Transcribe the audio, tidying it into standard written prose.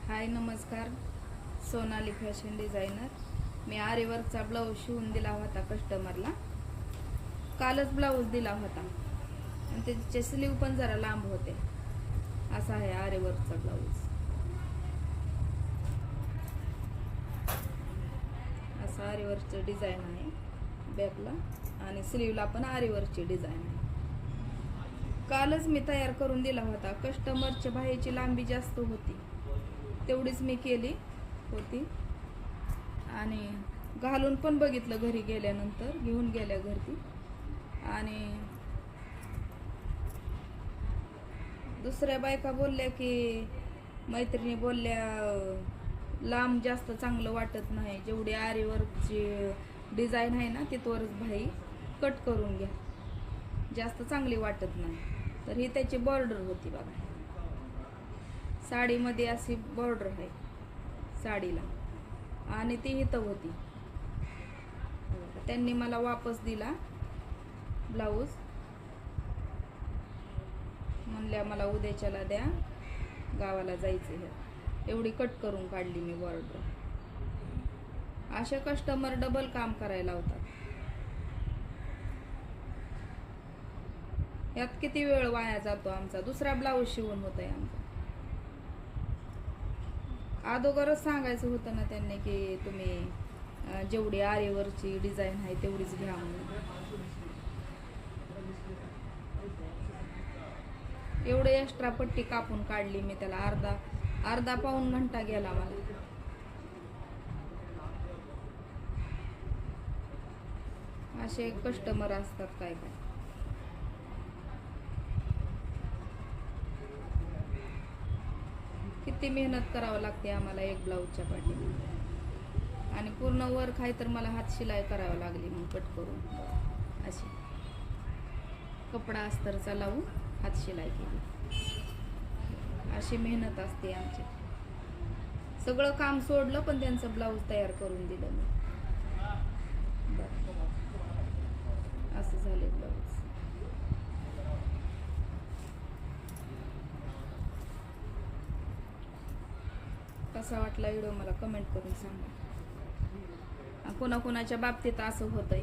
हाय नमस्कार, Sonali fashion designer. मी आरीवर्कचा blouse शिवून दिला होता कस्टमरला. कालच ब्लाऊज दिला होता आणि त्याचे स्लीव पण जरा लांब होते. असा आहे आरीवर्कचा ब्लाऊज. असा आरीवर्कचं डिझाईन आहे बॅकला आणि स्लीवला पण आरीवर्कची डिझाईन आहे. कालच मी तयार करून दिला होता. कस्टमरच्या बाहीची लांबी जास्त होती, तेवढीच मी केली होती आणि घालून पण बघितलं घरी गेल्यानंतर, घेऊन गेल्या घरी. आणि दुसऱ्या बायका बोलल्या की, मैत्रिणी बोलल्या लांब जास्त चांगलं वाटत नाही, जेवढी आरीवर्कची डिझाईन आहे ना तिथवरच बाई कट करून घ्या, जास्त चांगली वाटत नाही. तर ही त्याची बॉर्डर होती बघा, साडीमध्ये अशी बॉर्डर आहे साडीला आणि ती इथं होती. त्यांनी मला वापस दिला ब्लाऊज, म्हणल्या मला उद्याच्याला द्या, गावाला जायचं आहे. एवढी कट करून काढली मी बॉर्डर. असे कस्टमर डबल काम करायला लावतात. यात किती वेळ वाया जातो आमचा. दुसरा ब्लाऊज शिवून होत आहे आमचा. अगोदरच सांगायचं होतं ना त्यांनी की तुम्ही जेवढी आरीवरची डिझाईन आहे तेवढीच घ्या म्हणून. एवढे एक्स्ट्रा पट्टी कापून काढली मी त्याला. अर्धा पाऊण घंटा गेला मला. असे कस्टमर असतात काय काय. किती मेहनत करावं लागते आम्हाला एक ब्लाऊजच्या पाठीमागे. आणि पूर्ण वर्क आहे तर मला हात शिलाई करावी लागली मग कट करून. अशी कपडा अस्तरचा लावून हात शिलाई केली. अशी मेहनत असते आमची. सगळं काम सोडलं पण त्यांचं ब्लाऊज तयार करून दिलं मी. असं झाले ब्लाऊज. कसा वाटला व्हिडिओ मला कमेंट करून सांगा. कोणाकोणाच्या बाबतीत असं होतंय.